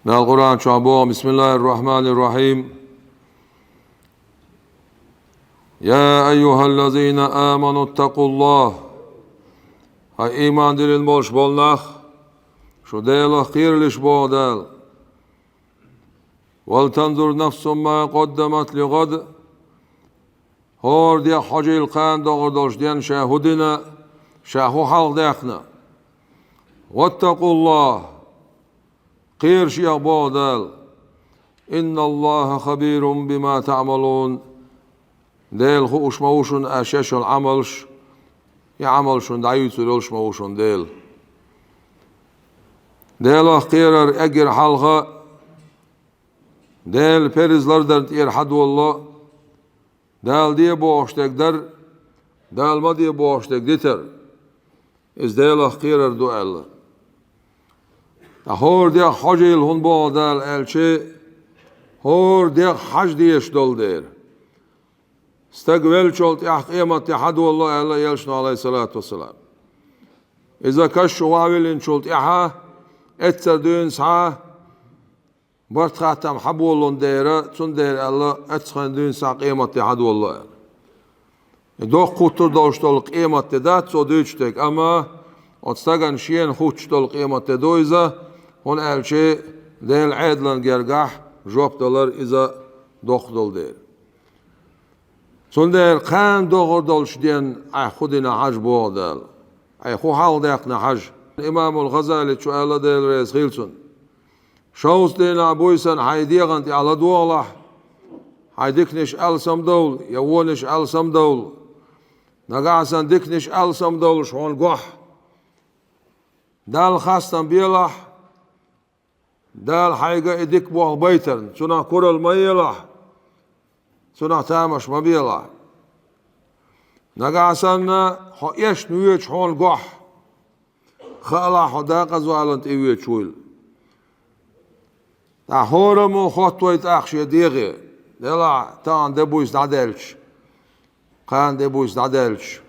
من القرآن شعبه بسم الله الرحمن الرحيم. يا أيها الذين آمنوا اتقوا الله. هاي إيمان دل الموش بولناخ شو ديل خير لش بودال ولتنظر نفس ما قدمت لغد. هور دي حجي القان دغدوش ديان شاهدنا شاهو حال داخنا. واتقوا الله خير شيء بودال إن الله خبير بما تعملون. ديل خوش موشن أشيش العملش يعملشون دعيت لولش موشن ديل خير أجر حلقة ديل بيرزلر درت إرحد والله دال دي بوشتك در دال ما دي بوشتك ديتر إز ديل خير دو الله هور دي حاجة الهون بودال الشي هور دي حاج ديش دول دير استقبل شولت قيمة حد والله الله يلشنا عليه الصلاة والسلام. إذا كش واولين شولت إحا اتر دون ساعة برت خاتم حب والله ديرة تون دير الله اتخن دون ساعة قيمة حد والله دو قطر دوش دول قيمة دات سو دوشتك أما اتستغن شين خوش دول قيمة دويزة هون الشي ديل عيدلن جرگاح جواب دولار إذا دوخ دول دير سندر قام دوغر دولش دين خودنا حج بودال خو حال داقنا حج. الإمام الغزالي شو الله ديل رئيس خيلسون شوز دينا بويسن حيديغنت على دوله حيديكنش ألسم دول يوونش ألسم دول نقاسن ديكنش ألسم دول شون قح دال خاستن بيلح دال حيقا إديك بوغ بيترن سنا كورل ميلح سنا تامش مبيلا نقاسن يش نويش حون قح خالا حداق زوالنت إيويت شويل هورمو خطويت أخشي ديغي دلا تان دبويس دادلش قان دبويس دادلش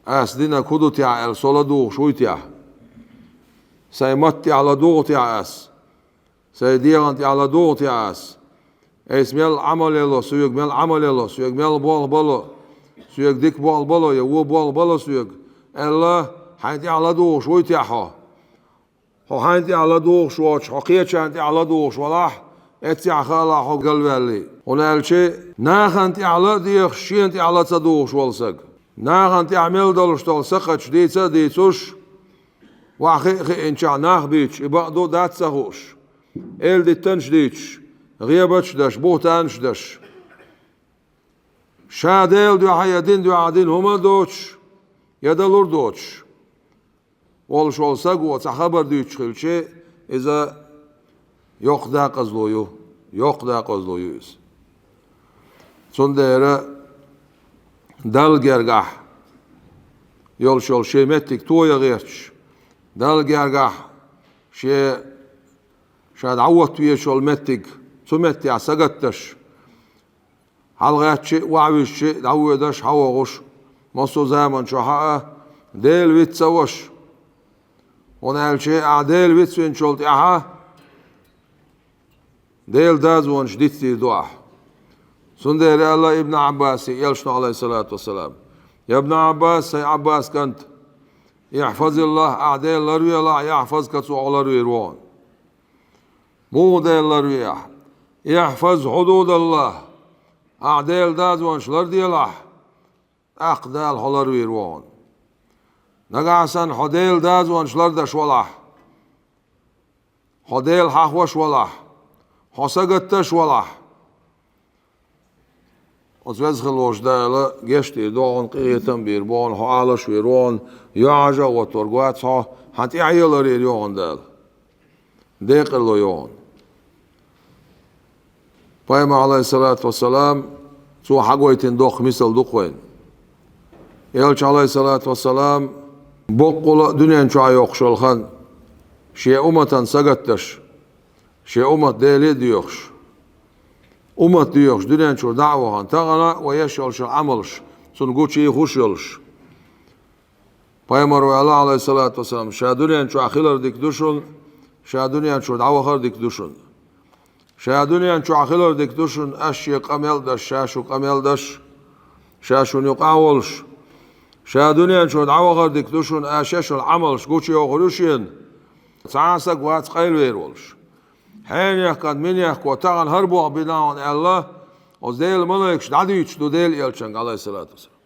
أس دينا كودو تيا الصلاة دوغ شوي تيا سيمتي على دوغ تيا أس سيديغنتي على دوغ تيا أس اسميل عمل الله سويق ميل عمل الله سويق ميل بول بلو سويق ديك بول بلو يو بول بلو سويق الله حينتي على دوغ شوي تيا هو حينتي على دوغ شوش حقيقة حينتي على دوغ شولاح اتي عخالا حق قلبالي هنا الشيء ناخنتي على ديخ شينتي على تصدوغ شوالسق ناخنتي عمل دولش تولسقش ديتسا ديتوش وحقيقة انشاء ناخ بيتش إبقدو دات سهوش إل دي تنش ديتش غيبتش دش بوتانش دش شاديل دو حيادين دو عادين هما دوش يدلور دوش والش olsak o haber diyor çıkılçı iza yok da kazloyu yok da kazloyuz. Sonda yere dal gergah yol şol şeymettik toya gerç dal gergah şey şad عوض ويا شول متك سمت يا سقطش حلقات وعوش دعودش حوغش مصو زمان شو حقه ديل ويتسوش ونال شيء عدل ويتسوين شولت إحا ديل داز وانش ديتي دعاء سندر الله ابن عباس يلشنا عليه الصلاة والسلام يا ابن عباس سي عباس كنت يحفظ الله أعدل لروي الله يحفظ كتسوع لروي روان مو ديل لروي يحفظ حدود الله أعدل داز وانش لردي الله أقدال حلروي روان نقاسن حديل داز وانشلر دش ولاح حديل حوش ولاح حسقتش ولاح وزوزخ الوش دالا جشتي دون قيتم بيربون حالش ويرون يعجا وترقوات صح حتى عيلر يريون دال ديق اللو يون بايم عليه الصلاة والسلام سو حقويتين دوخ مثل دوخوين يلش عليه الصلاة والسلام بقول دنيا شو عيوخش الخان شيء أمة سقطش شيء أمة ديلي ديوخش أمة ديوخش دنيا شو دعوة هان تغنى ويشعل شو عملش سنقول شيء خوشيلش بايمر الله عليه الصلاة والسلام شا دنيا شو أخيلر ديك دوشل شادونيان شو دعوة خردك دوشن شادونيان شو عخلر دك دوشن أشي قميل دش شاشو قميل دش شاشو يقاولش شادونيان شو دعوة خردك دوشن أشيش العمل شكوشي وغروشين تعاسك وات قيل ويرولش حين يحكد من يحكو تاغن هربو بداون الله وزيل ملك شداديش دوديل يلشنگ عليه الصلاة والسلام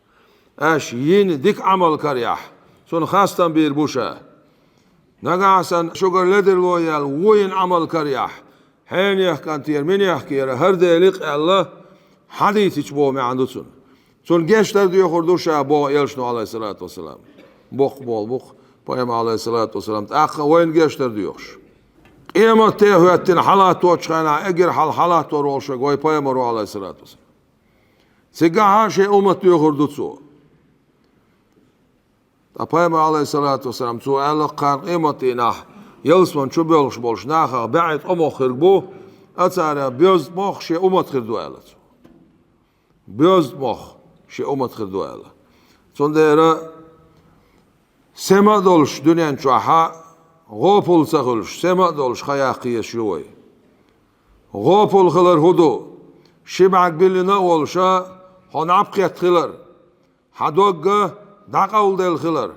اش ين ديك عمل كريح سون خاستن بيربوشا نقاسن شجر لدر لويال وين عمل كريح حين يحكن تير من يحكي هر ديلق الله حديث يشبو ما عندوسن سون جيشتر ديو خردوشا بو يلشنو عليه الصلاة والسلام بوخ بايم عليه الصلاة والسلام تأخ وين جيشتر ديوش إيما تيهو يتن حالات وشخنا اجر حالات وروش غوي بايم رو عليه الصلاة والسلام سيجاها شيء أمت ديو خردوسو بايم عليه الصلاة والسلام سو الله كان قيمتنا يلسون شو بولش ناخا بعد خربو أتارا بيوز مخ شيء أمت خردو الله بيوز مخ شيء أمت خردو الله سون ديرا سما دولش دنيا نشوحا غوبل سخلش سما دولش خياقية شوي غوبل خلر هدو شبعك بلنا ولشا هنعبقيت خلر حدوق داقاول ديل خلر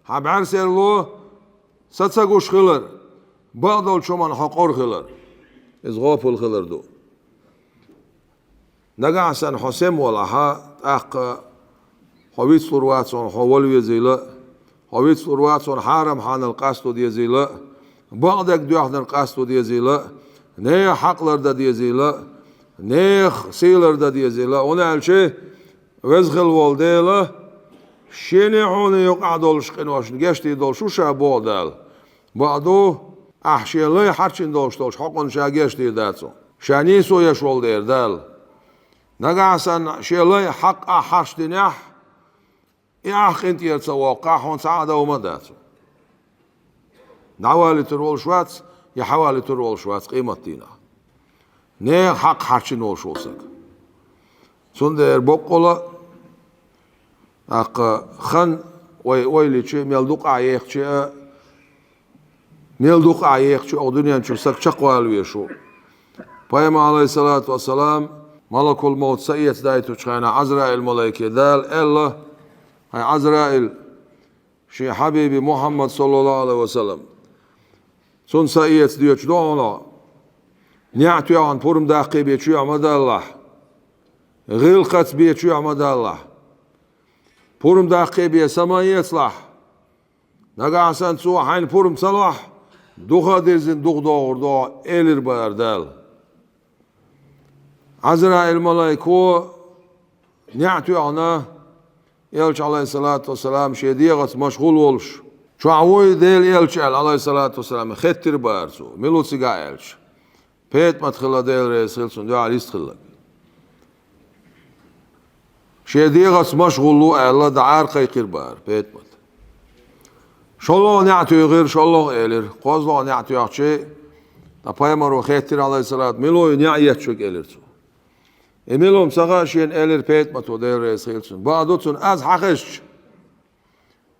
حبعر سيرلو ستساقوش خلر بعضول شمان حقور خلر إز غوبل خلر دو نقع سن حسام ولاها أق حويت صرواتون حوالي زيلا حويت صرواتون حارم حان القاستو دي زيلا بعضك دوحن القاستو دي زيلا نه حقلر دا دي زيلا نيخ سيلر دا دي زيلا ونعل شي وزخل والديلا شيني حوني يقع دولش قنواشن جشتي دولشو شابو دال بعدو أحشي لي حرشن دولش حقن شا جشتي داتو شانيسو يشول دير دال نقاسن شيلي حق أحرش دنيح ياخ انت يتسوقع هون سعادة ومداتو نعوالي ترول شواتس يحوالي ترول شواتس قيمة دينا نه حق حرشن ول شولسك سندر بقولا اق خن ويلي تشي ميلدوق عيق تشي ميلدوق عيق تشي او دنيا تشوسك شقوال ويشو بايما عليه الصلاة والسلام ملك الموت سيئت دايتو تشخينا عزرائيل ملايكي دال إلا هاي عزرائيل شي حبيبي محمد صلى الله عليه وسلم سون سيئت ديوش دونا نعتو يعن بورم داقي بيتشو يعمد الله غلقت بيتشو يعمد الله بورم داقي بي سما يصلح نقع سن سو حين بورم صلاح دوخا ديزن دوخ دور دو إلير باردال عزرائيل ملايكو نعتو يعنا يلش عليه الصلاة والسلام شديغت مشغول ولش شو عوي ديل يلش عليه الصلاة والسلام ختر بارسو ملو سيقا يلش بيت ما تخلى ديل رئيس خلصون دو عليس تخلى شديغت مشغول لو الله دعار قيقر بار بيت مات شالله نعتو يغير شالله إلير قوزله نعتو يحشي تبايمرو ختر عليه الصلاة ملو نعيت شوك إليرسو إميلهم سغاشين إلير بيت ما تودير رئيس خيلسون بعدوتون از حقش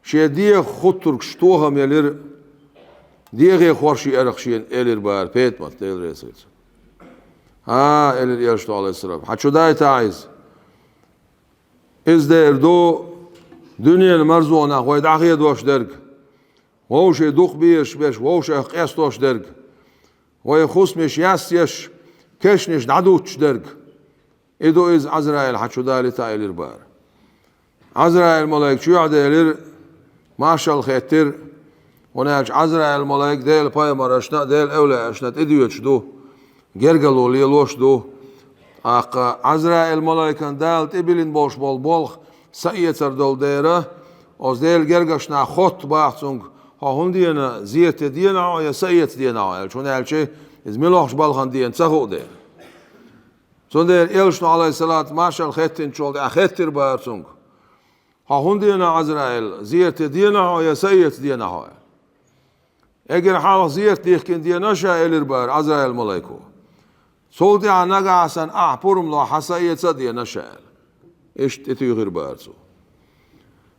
شي دي خطرك شتوها ميلير دي غي خورشي أرخشين إلير بار بيت ما تودير رئيس خيلسون إلير يرشتو عليه السلام حتشو داي تعيز إز دير دو دنيا المرزونة خويد عقيد واش درق ووشي دوخ بيش ووشي قياس واش درق ويخص مش ياسيش كشنش دعدوش درق إدو إز عزرائيل حتشو دالي تايلير بار عزرائيل ملايك شو يعديلير ماشا الخيتر وناج عزرائيل ملايك ديل باي مرشنا ديل أولى أشنات إدو يتشدو جرقلو ليلوش دو عزرائيل ملايكان دال تبلين بولش بولخ سأيتر دول ديرا اوز ديل جرقشنا خط باحتونج هون دينا زيت دينا ويا سأيت دينا شو نالشي إز ملوخش بالخان دين تسخو دير سندر إلشنو عليه الصلاة ماشا الختن شول أختر بارسونج هون دينا عزرائيل زيت دينا ويا سأيت دينا هاي اگر حال زيت ديخكن دينا شا إلير بار عزرائيل ملايكو سولتي عناقا عسان أحبورم لو حسايت دينا شا إيش تتو غير بارسو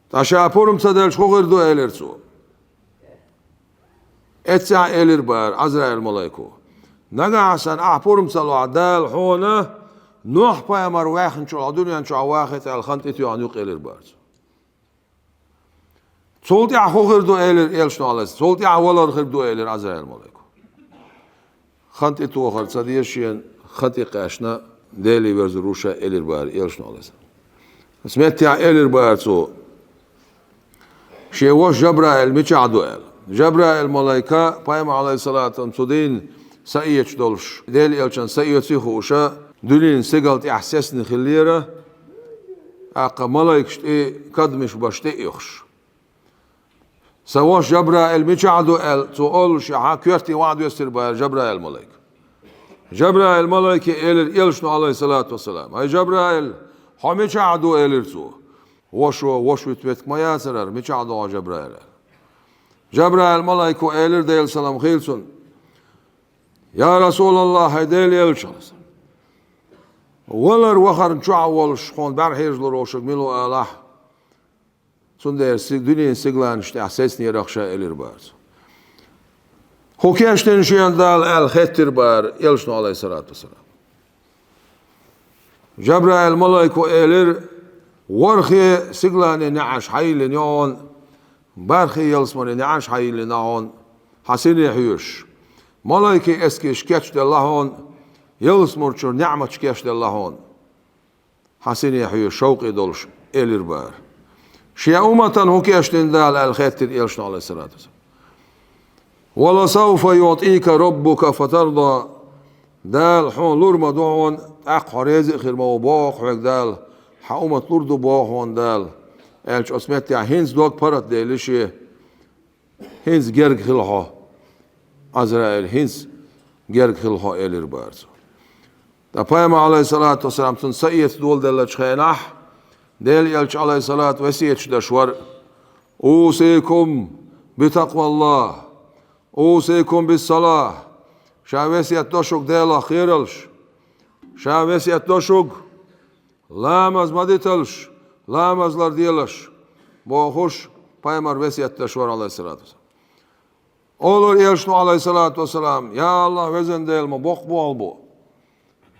تاشا أحبورم صدر شو غير دو إليرسو اتسع إلير بار عزرائيل ملايكو نجا عشان أحبورم صلوا عدال حونا نوح بايمر واخن شو الدنيا شو عواخت الخنت اتيو عنيق إلير بار صوتي عخو دو إلير إل شنو على صوتي عولر خردو إلير عزرائيل ملايكو خنت اتو خرد صديشين خنت قاشنا ديلي برز روشا إلير بار إل شنو على سمعت يا إلير بار سو شيء وش جبرائيل مش عدوال جبرائيل ملايكة بايم عليه الصلاة والسلام سأيش دولش ديل إلشان سأيش خوشة دولين سجلت إحساسني خليرة أق ملايك شتى قدمش بشتى يخش سواش جبرائيل مش عدوال تقول شيء كيرتي وعد يصير بار جبرائيل ملايكة جبرائيل ملايكة إلشنو عليه الصلاة والسلام هاي جبرائيل هم مش عدوال إلتو وش يتبت ما ياسرر مش عدو جبرائيل جبرائيل ملايكو إيلر ديل سلام خيلسون يا رسول الله هيديل يلشلس ولر وخر نشوع والشخون برحيج لروشك ميلو آلاح سندر دنيا سيغلان شتي أحسسني رخشة إلير بارز هو كيشتن شيان دال الختر بار يلشنو عليه الصلاة والسلام جبرائيل ملايكو إيلر ورخي سيغلان نعش حيل نيون برخي يلسموني نعش حيل نعون حسين يحيوش ملايكي اسكي شكيش دلهون يلسمور شو نعمة شكيش دلهون حسين يحيوش شوقي دولش إلير بار شيا أمة هو كيشتن دال الخيتر إلشنا عليه الصلاة والسلام ولسوف يعطيك ربك فترضى دال حون لور مدعون أق رزق خير موباق حق دال حأمة لوردو باقون دال الش اسمت يا هنز دوغ بارت ديلشي هنز جرگ خلها عزرائيل هنز جرگ خلها إلير بارز دا بايم عليه الصلاة والسلام تن سيئت دول دلش خيناح ديل يلش عليه الصلاة وسيئت دشور أوصيكم بتقوى الله أوصيكم بالصلاة شاوسيت دوشوك ديلا خيرلش شاوسيت دوشوك لامز مديتلش لامزlar diyorlar. Bu hoş Peygamber vesiyetleş var aleyhissalatü vesselam. Olur Elşnu aleyhissalatü vesselam. Ya Allah vezen değil mi? Bok bu al bu.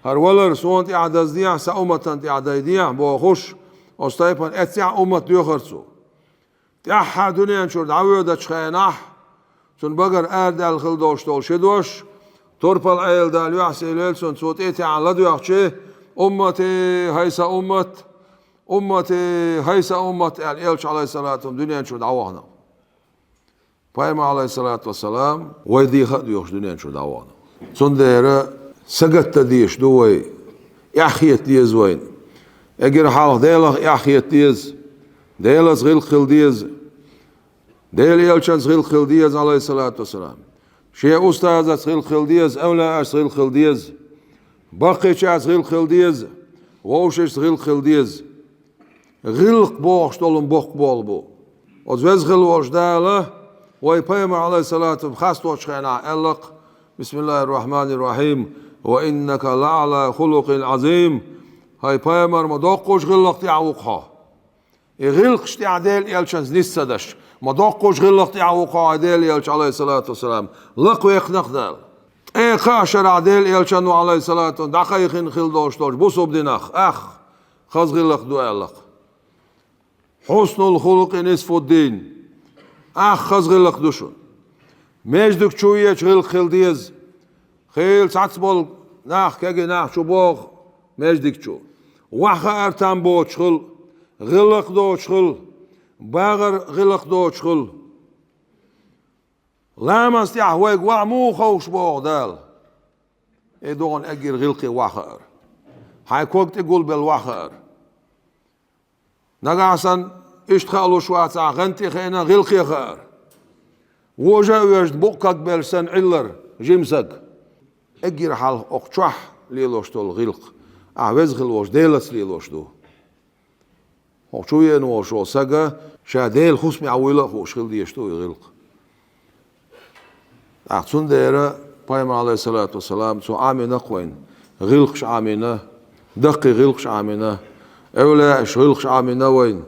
Her veler soğant i'adaz diye sa ummatan i'aday diye bu hoş. Ostaypan etya ummat diyor harsu. Tiha dünyanın şurada avyoda çıkayınah. Sun bagar erdel khildoş tol şedoş. Torpal ayel dal yahsel elson sot eti ala diyor ki ummati haysa ummat أمتي هيس أمة الإلش عليه الصلاة والسلام دنيا شو دعوانا بايما عليه الصلاة والسلام ويدي خد يوش دنيا شو دعوانا صنديرة سقط ديش دوي يحيت ديز وين أجر حال ديلا يحيت ديز ديلا صغير خل ديز ديلا إلشان صغير خل ديز عليه الصلاة والسلام شيء أستاذ صغير خل ديز أولا صغير خل ديز بقي شيء صغير خل ديز ووش صغير خل ديز غلق بوش طولن بوق بول بو وزوز غلوش داله ويبيمر عليه الصلاة بخاص توش خينا ألق بسم الله الرحمن الرحيم وإنك لعلى خلق عظيم هاي بيمر مدوقوش غلق تعوقها غلقش تعديل يلشنز نسدش مدوقوش غلق تعوقها عديل يلش عليه الصلاة والسلام لق ويخنق دال اي خاشر عديل يلشنو عليه الصلاة والسلام دقيقين خلدوش توش بوسو بدناخ أخ خز غلق دو ألق حسن الخلق نصف الدين أخذ غلق دوشون مجدك شوية غلق خل ديز خيل ساتسبول ناخ كاجي ناخ شو بوغ مجدك شو وحا أرتان بو شخل غلق دو شخل باغر غلق دو شخل لامست يحويق وعمو خوش بوغ دال إدوغن أجر غلقي وحر حيكوك تقول بالوحر نقعسن اشتغلوا شوات غنتي خينا غلقي خير وجا وجد بوكك بلسن علر جيمسك اجير حال اقشح ليلوش تول غلق اعوز غلوش ديلس ليلوش دو وشويه نو شو سجا شاديل خصمي عويله خوش خل ديشتو غلق احسن ديره بايم عليه الصلاه والسلام سو امنه قوين غلقش امنه دقي غلقش امنه أولا شغلقش عامنا وين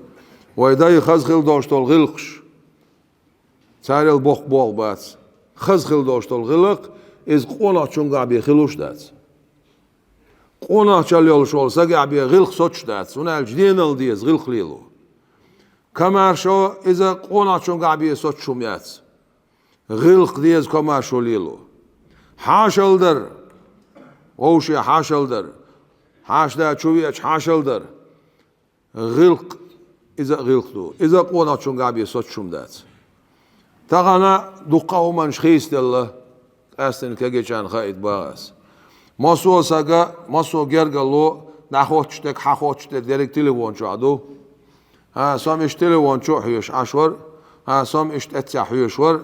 ويداي خز خل دوش تول غلقش ساري البوق بول بات خز خلدوش تول غلق إز قونا چون قابي خلوش دات قونا چاليول شول سقابي غلق سوتش دات هنا الجدين الديز غلق ليلو كمار شو إذا قونا چون قابي سوتش شميات غلق ديز كمار شو ليلو حاشل در ووشي حاشل در حاش دا چويش حاشل در غلق إذا غلق دو إذا قونا چون قابي سوتش شمدات تغانا دقاو من شخيص دالله أستن كجيشان خايد باغاس ماسو ساقا ماسو جرقلو نخوتشتك حخوتشتك ديرك تليفون شو عدو ها سام اش تليفون شو حيوش عشور ها سام اش تتسع حيوشور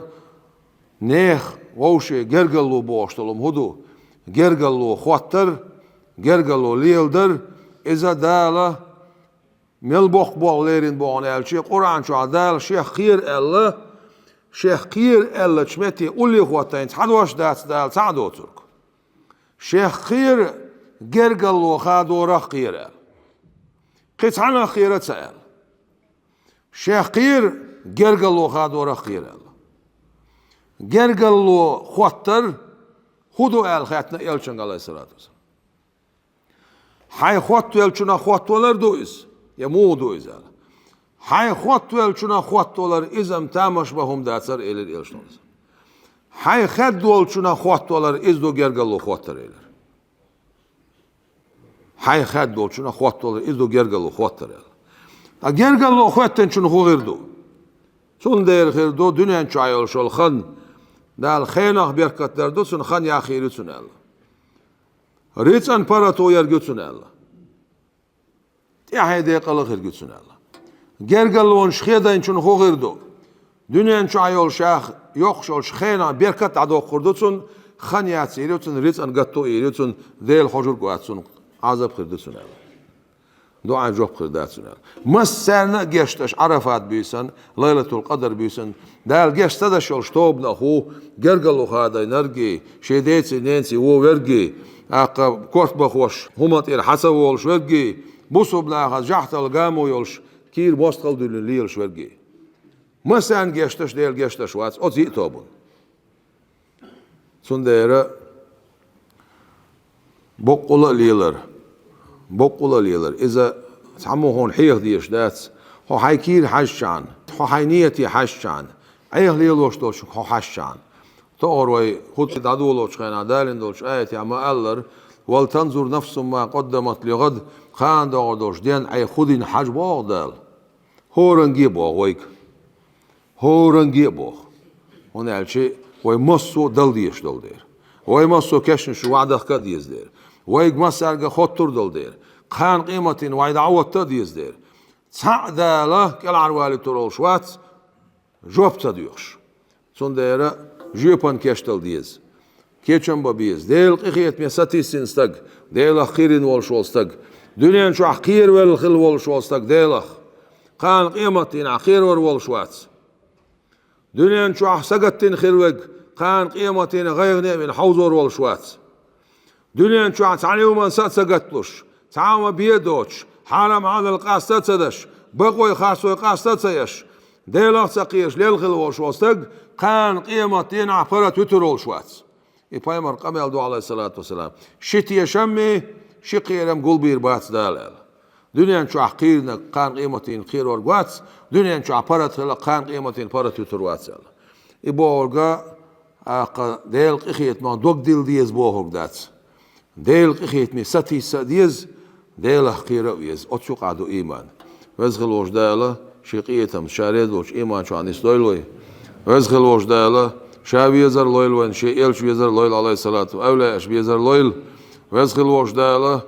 نيخ ووشي جرقلو بوشتلهم هدو جرقلو خواتر جرقلو ليلدر إذا دالا ملبوخ بوغليرين بوغن الشي قرآن شو عدال شيخ خير الله شيخ خير الله شمتي قولي خواتين تحدوش دات دال تعدو ترك شيخ خير جرقلو خادو رخ خير قطعنا خير تسأل شيخ خير جرقلو خادو رخ خير جرقلو خواتر خدو خاتنا يلشن عليه الصلاة والسلام هاي خواتو يلشنا خواتولر دويز يمو دويز هاي خواتو يلشنا خواتولر إزم تامش بهم داتر إلر يلشنوز هاي خدو يلشنا خواتولر إزدو جرقلو خواتر إلر هاي خدو يلشنا خواتولر إزدو جرقلو خواتر إلر جرقلو خواتن شنو خو غيردو شون دير غيردو دنيا شايل شول خن دال خينخ بركت دردو سن خن يا خيري سن الله ريتسان باراتو يرجو سن الله يا هيدي قال خير سن الله جرقلون شخيدا شنو خو غيردو دنيا شايل شاخ يخشول شخينا بركت عدو خردوتسن خن يا سيريوتسن ريتسان قطو يريوتسن ذيل حجر قواتسن عذاب خردو سن الله دعاء جوب خردات سن الله مسرنا جشتش عرفات بيسن ليلة القدر بيسن دال جشت هذا شو شطوبنا هو جرجلو هذا نرجي شديتي نانسي هو ورجي عقب كورت بخوش هما تير حسب والش ورجي بوسو بلا جحت الجامو يولش كير بوستقل دليلش ورجي مسرنا جشتش دال جشتش واتس أزي توبون سنديرة بقول ليلر بقول ليلر إذا تعمو هون حيخ ديش دات هو حيكير حشان هو حينيتي حشان أيه ليلوش دوش هو حشان تأروي خد دادولوش خينا دالين دوش آيتي أما ألر ولتنظر نفس ما قدمت لغد خان دوش دين أي خدين حج باغدال هورنجي باغ ويك هورنجي باغ هنا الشيء ويمسو دل ديش دل دير ويمسو كشن شو وعدك كديز دير ويك مسارجة خطر دل دير خان قيمتين وعيد عوض تديز دير تعدا له كالعروالي ترول شوات جوب تديوش سنديرة جيبان كشتل ديز كيشن بابيز ديل قيخيت ميساتي سنستق ديل أخيرين والشوستق دنيا شو أخير والخل والشوستق ديل خان قيمتين أخير والشوات دنيا شو أحسقتين خيروج خان قيمتين غير من حوزور والشوات دنيا شو عتعليو من ساتسقتلوش تعاوم بيدوش حالم على القاستة تدش بقوي خاصو قاستة تيش ديلا سقيش ليلخل وشوستق كان قيمتين عفرة تترول شوات يبايمر قام يلدو عليه الصلاة والسلام شتي يشمي شقيرم قلبي ربات دالال دنيا شو عقيرنا كان قيمتين خير ورقوات دنيا شو عفرة كان قيمتين فرة تتروات يبورغا ديل قيخيت ما دوك ديل ديز بوهوك دات ديل قيخيت مي ستي سديز ديل خيرة ويز أتشوق عدو إيمان وزغل وش داله شقيتهم شارد وش إيمان شو عنيس لويلوي وزغل وش داله شابي يزر لويل وين شيء إلش بيزر لويل عليه الصلاة أولا إش بيزر لويل وزغل وش داله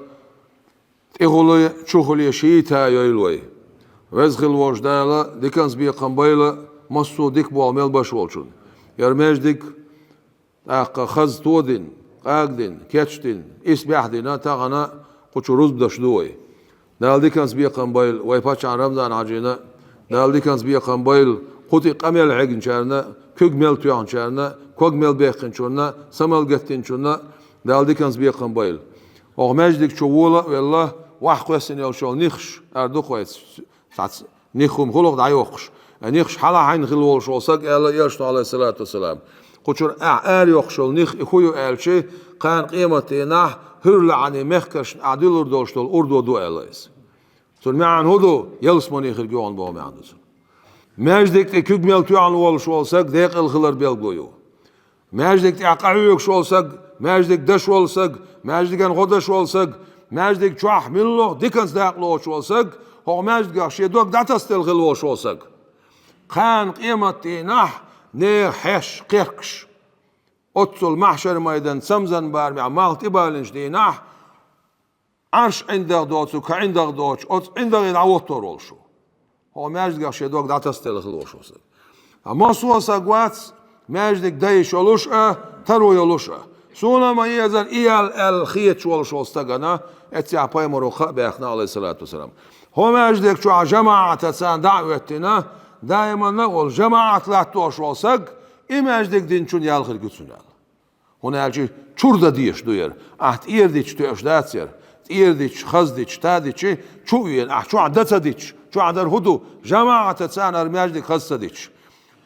تقولي شوخلي شيتا يويلوي وزغل وش داله ديكنز بي قنبيله مصو ديك بو عمل باشولشون يرمج ديك خز تودين قاقدين كاتشتين إسبيحدين تاغنا قوش روز بدشدوي دال ديكنز بي قنبيل ويباتش عن رمضان عجينا دال ديكنز بي قنبيل قوتي قميل عقن شارنا كوغ ميل تويان شارنا كوغ ميل بيخن شورنا سمال قتين شورنا دال ديكنز بي قنبيل وغمج ديك شوولا والله واحد قوسين يلشول نيخش أردو قويت نيخهم خلق دعيوخش نيخش حالا حين خلول شوصك إلا يرشتو عليه الصلاة والسلام قشر يخشل نخ إخويو ألشي قان قيمتي نح هرل عني مخكش عدل أردوشتول أردو دو أليس سون معن هدو يلسموني خرجون بو معندس مجدك تكوك ملتو عن والش والسك ديق الخلر بيلقويو مجدك تقعيوك شولسك مجدك دش والسك مجدك ان غدش والسك مجدك شاح ملو ديكنس داقلو شولسك هو مجدك شيدوك داتستل خلو شولسك قان قيمتي نح نير حش قيركش أتصل محشر ميدان سمزن بارمي عمالت إبالنش دي نح عرش عندك دوتسو كعندك دوتش عندك يدعوت رولشو هو ماجدك شيدوك داتستل خلو شولسك أما سوى ساقواتس ماجدك دايش ولوشة ترو يلوشة سونا ما يزال إيال الخيط شولشوستغنا اتسع بايمرو بأخنا عليه الصلاة والسلام هو ماجدك شو جماعة تسان دعوتنا دائما نقول جماعة لا توشوسق إماجدك دين شون يالخر جتسونال هنا الشيء شوردا ديش دوير أحت إيرديش توش داتير إيرديش خزديش تاديش شو ين أحت شو عدتا ديش شو عدر هدو جماعة تسان أرماجدك خزديش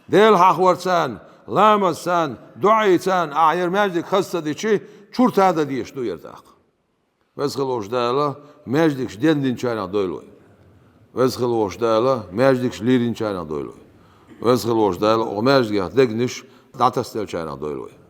ديل حخورتسان لامسان دعيتان أعير ماجدك خزديش شور تادا ديش دوير داق وزخلوش دالا ماجدك دين شانا دويلوي وزخلوش دالا ماجدك ليرين شانا دويلوي وزخلوش دالا وماجدك دقنش داتستل شانا دويلوي